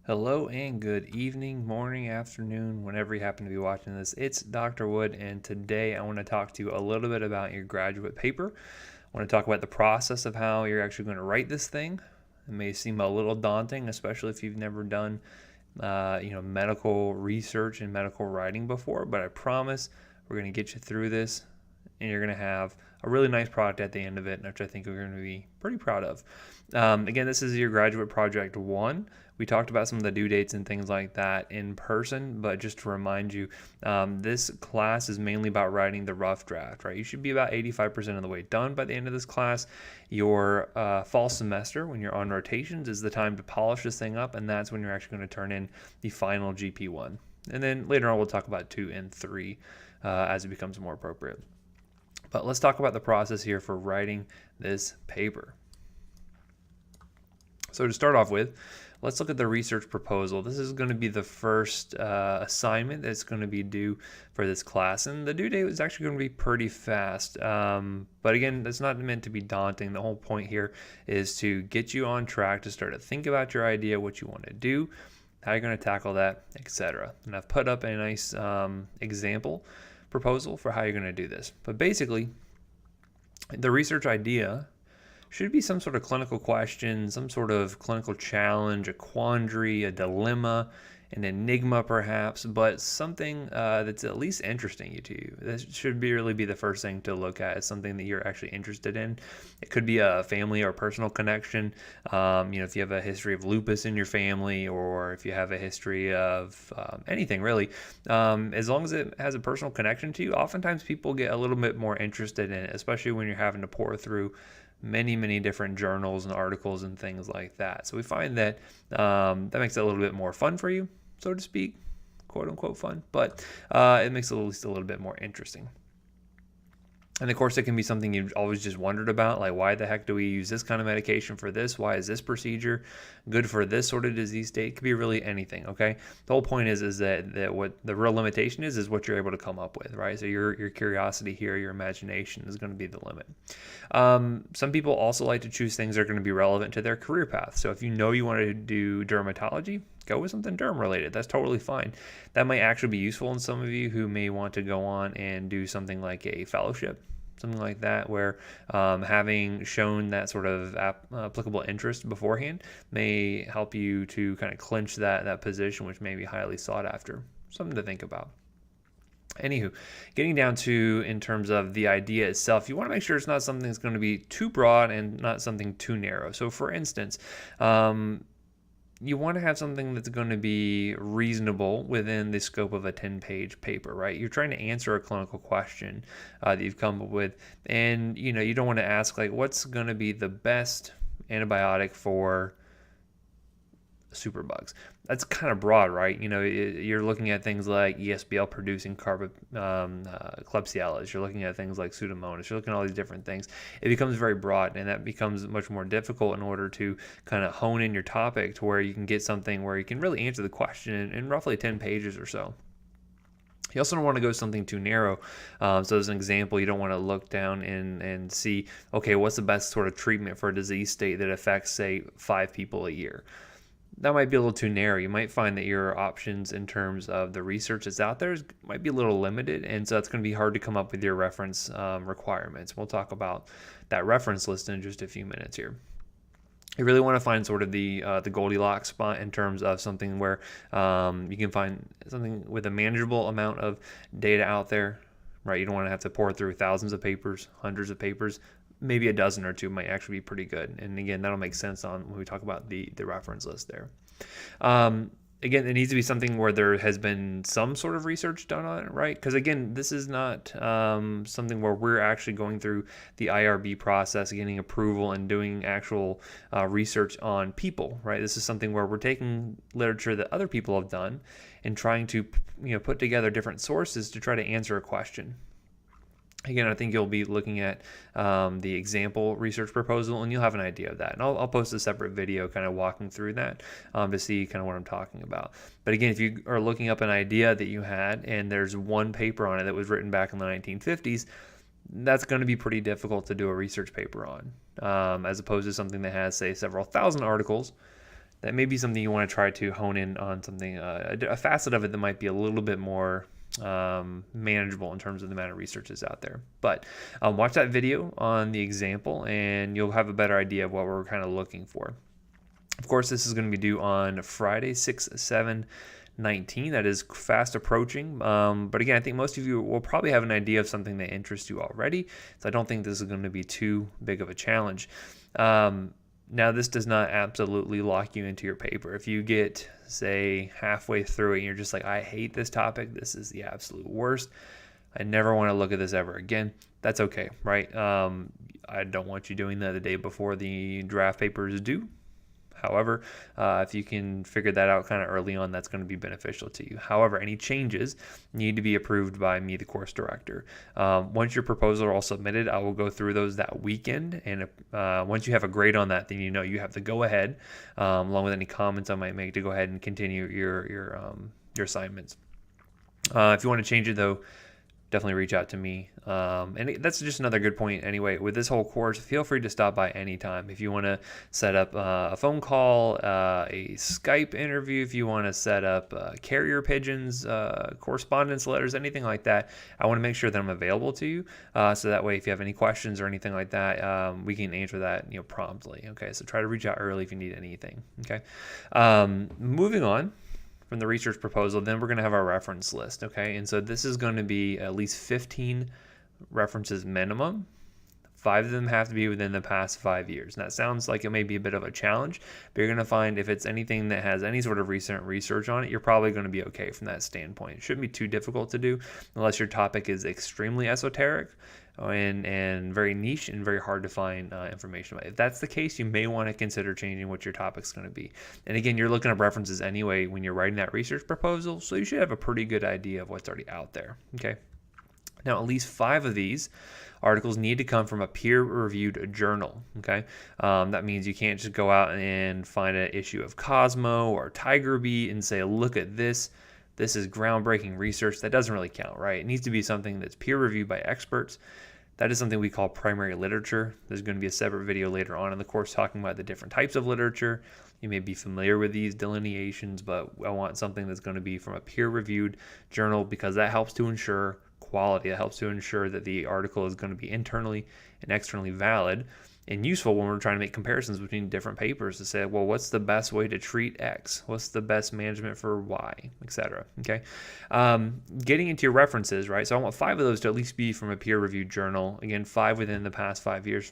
Hello and good evening, morning, afternoon, whenever you happen to be watching this. It's Dr. Wood, and today I want to talk to you a little bit about your graduate paper. I want to talk about the process of how you're actually going to write this thing. It may seem a little daunting, especially if you've never done, medical research and medical writing before, but I promise we're going to get you through this and you're going to have a really nice product at the end of it, which I think we're going to be pretty proud of. Again, this is your graduate project one. We talked about some of the due dates and things like that in person, but just to remind you, this class is mainly about writing the rough draft, right? You should be about 85% of the way done by the end of this class. Your fall semester, when you're on rotations, is the time to polish this thing up, and that's when you're actually going to turn in the final GP1. And then later on, we'll talk about 2 and 3 as it becomes more appropriate. But let's talk about the process here for writing this paper. So to start off with, let's look at the research proposal. This is going to be the first assignment that's going to be due for this class, and the due date is actually going to be pretty fast. But again, that's not meant to be daunting. The whole point here is to get you on track to start to think about your idea, what you want to do, how you're going to tackle that, etc. And I've put up a nice example proposal for how you're going to do this. But basically, the research idea should be some sort of clinical question, some sort of clinical challenge, a quandary, a dilemma, an enigma perhaps, but something that's at least interesting to you. That should really be the first thing to look at, is something that you're actually interested in. It could be a family or personal connection. If you have a history of lupus in your family, or if you have a history of anything really, as long as it has a personal connection to you, oftentimes people get a little bit more interested in it, especially when you're having to pour through many different journals and articles and things like that. So we find that that makes it a little bit more fun for you, so to speak, quote unquote fun, but it makes it at least a little bit more interesting. And of course, it can be something you've always just wondered about, like why the heck do we use this kind of medication for this? Why is this procedure good for this sort of disease state? It could be really anything, okay? The whole point is that what the real limitation is what you're able to come up with, right? So your curiosity here, your imagination is going to be the limit. Some people also like to choose things that are going to be relevant to their career path. So if you know you want to do dermatology, go with something derm related. That's totally fine. That might actually be useful in some of you who may want to go on and do something like a fellowship, something like that, where having shown that sort of applicable interest beforehand may help you to kind of clinch that position, which may be highly sought after. Something to think about. Anywho, getting down to in terms of the idea itself, you want to make sure it's not something that's going to be too broad and not something too narrow. So for instance, you want to have something that's going to be reasonable within the scope of a 10-page paper, right? You're trying to answer a clinical question that you've come up with, and you don't want to ask like, what's going to be the best antibiotic for superbugs? That's kind of broad, right? You're looking at things like ESBL producing Klebsiella. You're looking at things like Pseudomonas. You're looking at all these different things. It becomes very broad, and that becomes much more difficult in order to kind of hone in your topic to where you can get something where you can really answer the question in roughly 10 pages or so. You also don't want to go something too narrow. So as an example, you don't want to look down and see, okay, what's the best sort of treatment for a disease state that affects, say, 5 people a year? That might be a little too narrow. You might find that your options in terms of the research that's out there might be a little limited, and so it's going to be hard to come up with your reference requirements. We'll talk about that reference list in just a few minutes here. You really want to find sort of the Goldilocks spot in terms of something where you can find something with a manageable amount of data out there, right? You don't want to have to pour through thousands of papers, hundreds of papers. Maybe a dozen or two might actually be pretty good. And again, that'll make sense on when we talk about the reference list there. Again, it needs to be something where there has been some sort of research done on it, right? Because again, this is not something where we're actually going through the IRB process, getting approval and doing actual research on people, right? This is something where we're taking literature that other people have done and trying to put together different sources to try to answer a question. Again, I think you'll be looking at the example research proposal, and you'll have an idea of that. And I'll post a separate video kind of walking through that to see kind of what I'm talking about. But again, if you are looking up an idea that you had and there's one paper on it that was written back in the 1950s, that's going to be pretty difficult to do a research paper on, as opposed to something that has, say, several thousand articles that may be something you want to try to hone in on, something, a facet of it that might be a little bit more manageable in terms of the amount of research that's out there. But watch that video on the example and you'll have a better idea of what we're kind of looking for. Of course, this is going to be due on Friday, 6/7/19. That is fast approaching. But again, I think most of you will probably have an idea of something that interests you already. So I don't think this is going to be too big of a challenge. Now, this does not absolutely lock you into your paper. If you get, say, halfway through it and you're just like, I hate this topic, this is the absolute worst, I never want to look at this ever again, that's okay, right? I don't want you doing that the day before the draft paper is due. However, if you can figure that out kind of early on, that's going to be beneficial to you. However, any changes need to be approved by me, the course director. Once your proposals are all submitted, I will go through those that weekend. And once you have a grade on that, then you know you have to go ahead, along with any comments I might make, to go ahead and continue your assignments. If you want to change it, though, definitely reach out to me. And that's just another good point anyway. With this whole course, feel free to stop by anytime. If you want to set up a phone call, a Skype interview, if you want to set up carrier pigeons, correspondence letters, anything like that, I want to make sure that I'm available to you. So that way, if you have any questions or anything like that, we can answer that promptly. Okay, so try to reach out early if you need anything. Okay, moving on from the research proposal, then we're going to have our reference list, okay? And so this is going to be at least 15 references minimum. 5 of them have to be within the past 5 years. And that sounds like it may be a bit of a challenge, but you're going to find if it's anything that has any sort of recent research on it, you're probably going to be okay from that standpoint. It shouldn't be too difficult to do unless your topic is extremely esoteric and very niche and very hard to find information about. If that's the case, you may want to consider changing what your topic's going to be. And again, you're looking up references anyway when you're writing that research proposal, so you should have a pretty good idea of what's already out there. Okay. Now, at least 5 of these articles need to come from a peer-reviewed journal. Okay, that means you can't just go out and find an issue of Cosmo or Tiger Beat and say, "Look at this. This is groundbreaking research." That doesn't really count, right? It needs to be something that's peer-reviewed by experts. That is something we call primary literature. There's going to be a separate video later on in the course talking about the different types of literature. You may be familiar with these delineations, but I want something that's going to be from a peer-reviewed journal because that helps to ensure quality. It helps to ensure that the article is going to be internally and externally valid and useful when we're trying to make comparisons between different papers to say, well, what's the best way to treat X? What's the best management for Y, etc. Okay. Getting into your references, right? So I want 5 of those to at least be from a peer-reviewed journal. Again, 5 within the past 5 years.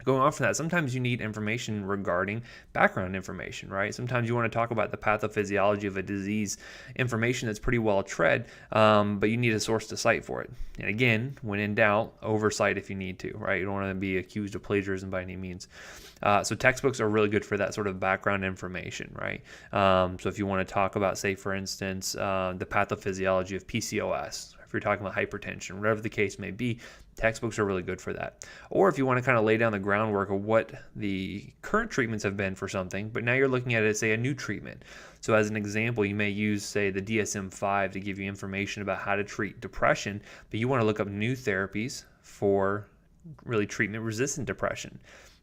Going off from that, sometimes you need information regarding background information, right? Sometimes you want to talk about the pathophysiology of a disease, information that's pretty well tread, but you need a source to cite for it. And again, when in doubt, oversight if you need to, right? You don't want to be accused of plagiarism by any means. So textbooks are really good for that sort of background information, right? So if you want to talk about, say, for instance, the pathophysiology of PCOS, if you're talking about hypertension, whatever the case may be, textbooks are really good for that. Or if you want to kind of lay down the groundwork of what the current treatments have been for something, but now you're looking at it as, say, a new treatment. So as an example, you may use, say, the DSM-5 to give you information about how to treat depression, but you want to look up new therapies for really treatment-resistant depression.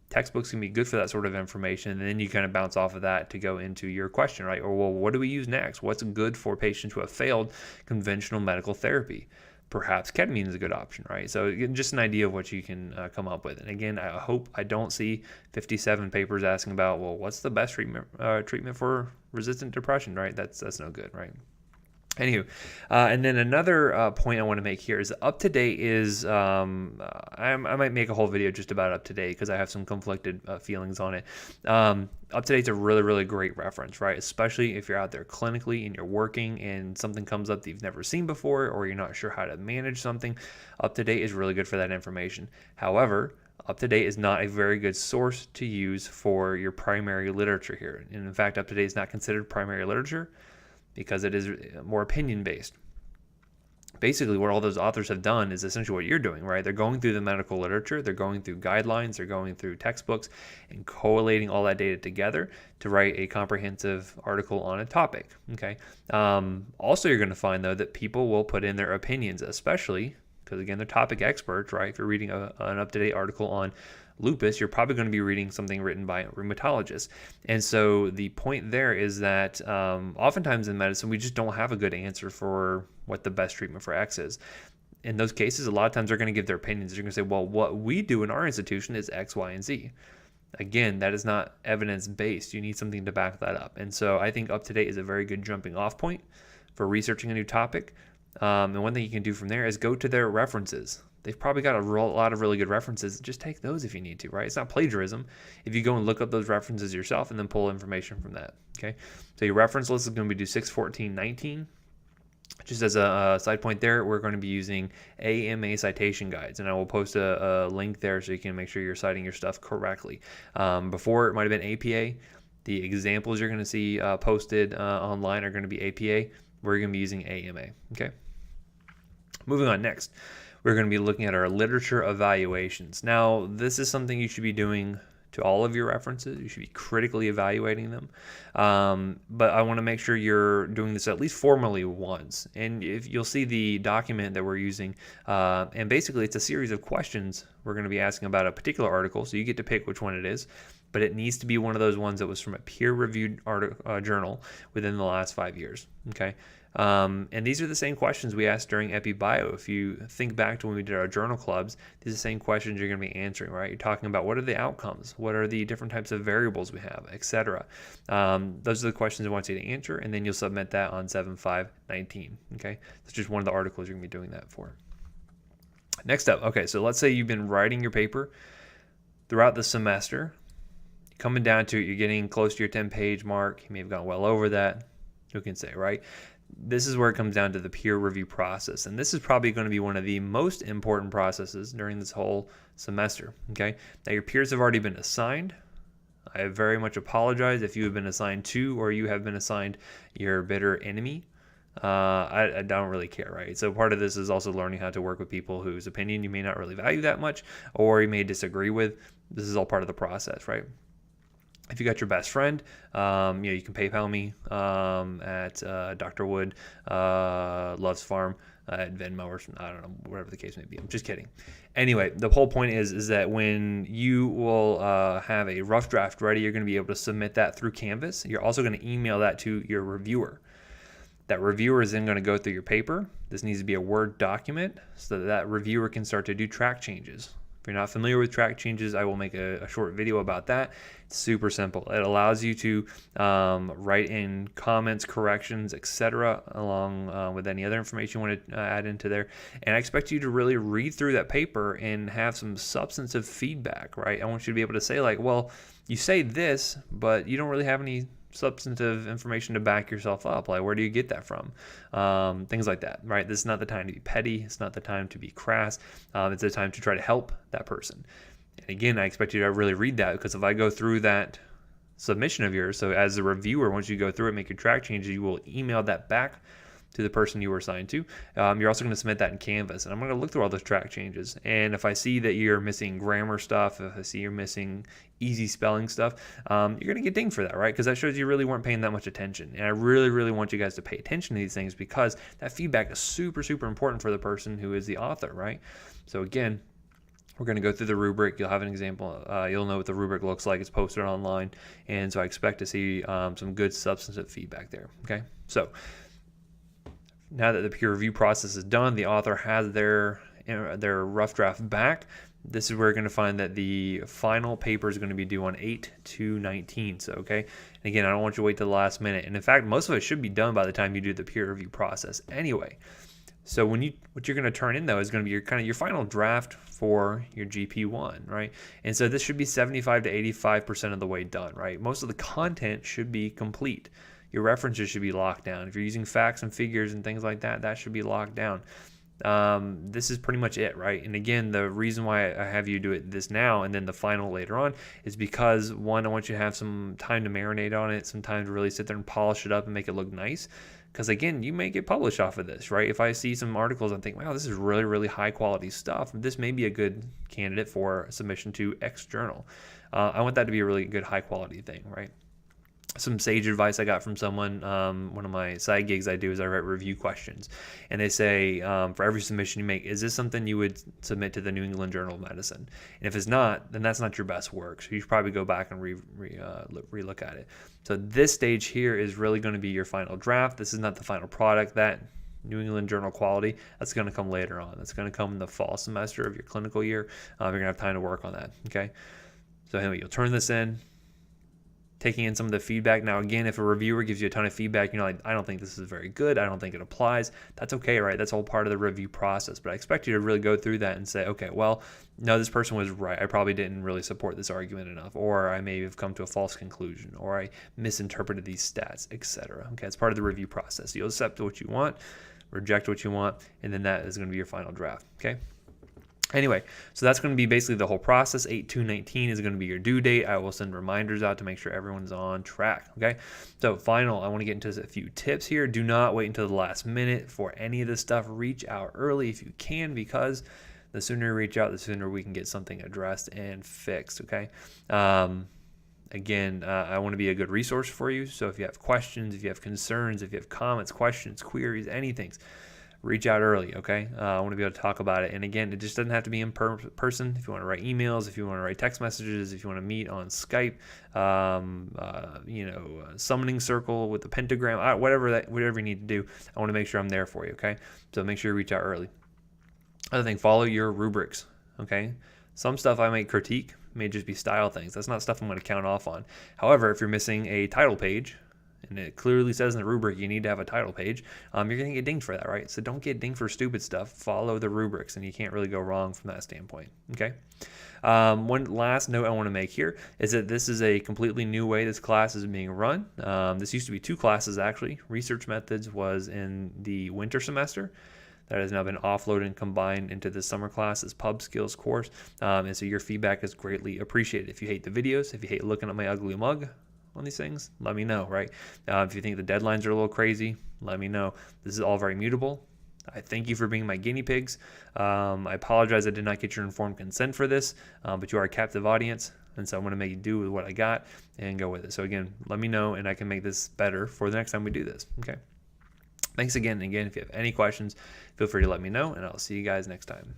Textbooks can be good for that sort of information, and then you kind of bounce off of that to go into your question, right? Or, well, what do we use next? What's good for patients who have failed conventional medical therapy? Perhaps ketamine is a good option, right? So just an idea of what you can come up with. And again, I hope I don't see 57 papers asking about, well, what's the best treatment for resistant depression, right? That's no good, right? Anywho, and then another point I want to make here is UpToDate is, I might make a whole video just about UpToDate because I have some conflicted feelings on it. UpToDate's a really, really great reference, right? Especially if you're out there clinically and you're working and something comes up that you've never seen before or you're not sure how to manage something. UpToDate is really good for that information. However, UpToDate is not a very good source to use for your primary literature here. And in fact, UpToDate is not considered primary literature because it is more opinion-based. Basically, what all those authors have done is essentially what you're doing, right? They're going through the medical literature, they're going through guidelines, they're going through textbooks, and collating all that data together to write a comprehensive article on a topic, okay? Also, you're going to find, though, that people will put in their opinions, especially because, again, they're topic experts, right? If you're reading an UpToDate article on lupus, you're probably going to be reading something written by a rheumatologist. And so the point there is that oftentimes in medicine, we just don't have a good answer for what the best treatment for X is. In those cases, a lot of times they're going to give their opinions. They're going to say, well, what we do in our institution is X, Y, and Z. Again, that is not evidence-based. You need something to back that up. And so I think UpToDate is a very good jumping off point for researching a new topic. And one thing you can do from there is go to their references. They've probably got a lot of really good references. Just take those if you need to, right? It's not plagiarism if you go and look up those references yourself and then pull information from that, okay? So your reference list is going to be 61419. Just as a side point there, we're going to be using AMA citation guides, and I will post a link there so you can make sure you're citing your stuff correctly. Before, it might have been APA. The examples you're going to see posted online are going to be APA. We're going to be using AMA, okay? Moving on next, we're going to be looking at our literature evaluations. Now, this is something you should be doing to all of your references. You should be critically evaluating them. But I want to make sure you're doing this at least formally once. And if you'll see the document that we're using, and basically it's a series of questions we're going to be asking about a particular article. So you get to pick which one it is, but it needs to be one of those ones that was from a peer-reviewed journal within the last 5 years. Okay. And these are the same questions we asked during EpiBio. If you think back to when we did our journal clubs, these are the same questions you're going to be answering, right? You're talking about what are the outcomes, what are the different types of variables we have, etc. Those are the questions I want you to answer, and then you'll submit that on 7/5/19. Okay, that's just one of the articles you're going to be doing that for. Next up, okay, so let's say you've been writing your paper throughout the semester. Coming down to it, you're getting close to your 10-page mark. You may have gone well over that. Who can say, right? This is where it comes down to the peer review process. And this is probably going to be one of the most important processes during this whole semester, okay? Now, your peers have already been assigned. I very much apologize if you have been assigned to or you have been assigned your bitter enemy. I don't really care, right? So part of this is also learning how to work with people whose opinion you may not really value that much or you may disagree with. This is all part of the process, right? If you got your best friend, you can PayPal me at Dr. Wood Loves Farm at Venmo or I don't know, whatever the case may be. I'm just kidding. Anyway, the whole point is that when you will have a rough draft ready, you're going to be able to submit that through Canvas. You're also going to email that to your reviewer. That reviewer is then going to go through your paper. This needs to be a Word document so that that reviewer can start to do track changes. If you're not familiar with track changes, I will make a short video about that. It's super simple. It allows you to write in comments, corrections, etc., along with any other information you want to add into there. And I expect you to really read through that paper and have some substantive feedback, right? I want you to be able to say like, well, you say this, but you don't really have any substantive information to back yourself up. Like, where do you get that from? Things like that, right? This is not the time to be petty. It's not the time to be crass. It's the time to try to help that person. And again, I expect you to really read that, because if I go through that submission of yours, so as a reviewer, once you go through it, make your track changes, you will email that back to the person you were assigned to. You're also going to submit that in Canvas, and I'm going to look through all those track changes. And if I see that you're missing grammar stuff, if I see you're missing easy spelling stuff, you're going to get dinged for that, right? Because that shows you really weren't paying that much attention. And I really, really want you guys to pay attention to these things, because that feedback is super, super important for the person who is the author, right? So again, we're going to go through the rubric. You'll have an example. You'll know what the rubric looks like. It's posted online. And so I expect to see some good substantive feedback there, okay? So now that the peer review process is done, the author has their rough draft back. This is where you're going to find that the final paper is going to be due on 8/2/19. So, okay. And again, I don't want you to wait till the last minute. And in fact, most of it should be done by the time you do the peer review process anyway. So what you're going to turn in though is going to be your final draft for your GP1, right? And so this should be 75 to 85% of the way done, right? Most of the content should be complete. Your references should be locked down. If you're using facts and figures and things like that, that should be locked down. This is pretty much it, right? And again, the reason why I have you do this now and then the final later on is because, one, I want you to have some time to marinate on it, some time to really sit there and polish it up and make it look nice. Because again, you may get published off of this, right? If I see some articles and think, wow, this is really, really high quality stuff, this may be a good candidate for submission to X journal. I want that to be a really good high quality thing, right? some sage advice I got from someone. One of my side gigs I do is I write review questions, and they say for every submission you make, is this something you would submit to the New England Journal of Medicine? And if it's not, then that's not your best work. So you should probably go back and re-look at it. So this stage here is really going to be your final draft. This is not the final product. That New England Journal quality, that's going to come later on. That's going to come in the fall semester of your clinical year. You're going to have time to work on that. Okay. So anyway, you'll turn this in, taking in some of the feedback. Now, again, if a reviewer gives you a ton of feedback, you're like, I don't think this is very good, I don't think it applies, that's okay, right? That's all part of the review process. But I expect you to really go through that and say, okay, well, no, this person was right. I probably didn't really support this argument enough, or I may have come to a false conclusion, or I misinterpreted these stats, etc. Okay, it's part of the review process. You'll accept what you want, reject what you want, and then that is going to be your final draft, okay? Anyway, so that's going to be basically the whole process. 8/2/19 is going to be your due date. I will send reminders out to make sure everyone's on track, okay? So final, I want to get into a few tips here. Do not wait until the last minute for any of this stuff. Reach out early if you can, because the sooner you reach out, the sooner we can get something addressed and fixed, okay? Again, I want to be a good resource for you. So if you have questions, if you have concerns, if you have comments, questions, queries, anything, reach out early, okay? I want to be able to talk about it. And again, it just doesn't have to be in person. If you want to write emails, if you want to write text messages, if you want to meet on Skype, summoning circle with the pentagram, whatever you need to do, I want to make sure I'm there for you, okay? So make sure you reach out early. Other thing, follow your rubrics, okay? Some stuff I might critique may just be style things. That's not stuff I'm going to count off on. However, if you're missing a title page, and it clearly says in the rubric you need to have a title page, you're going to get dinged for that, right? So don't get dinged for stupid stuff. Follow the rubrics, and you can't really go wrong from that standpoint, okay? One last note I want to make here is that this is a completely new way this class is being run. This used to be 2 classes, actually. Research Methods was in the winter semester. That has now been offloaded and combined into the summer class as Pub Skills course. And so your feedback is greatly appreciated. If you hate the videos, if you hate looking at my ugly mug on these things, let me know, right? If you think the deadlines are a little crazy, let me know. This is all very mutable. I thank you for being my guinea pigs. I apologize I did not get your informed consent for this, but you are a captive audience, and so I'm going to make you do with what I got and go with it. So again, let me know, and I can make this better for the next time we do this, okay? Thanks again. And again, if you have any questions, feel free to let me know, and I'll see you guys next time.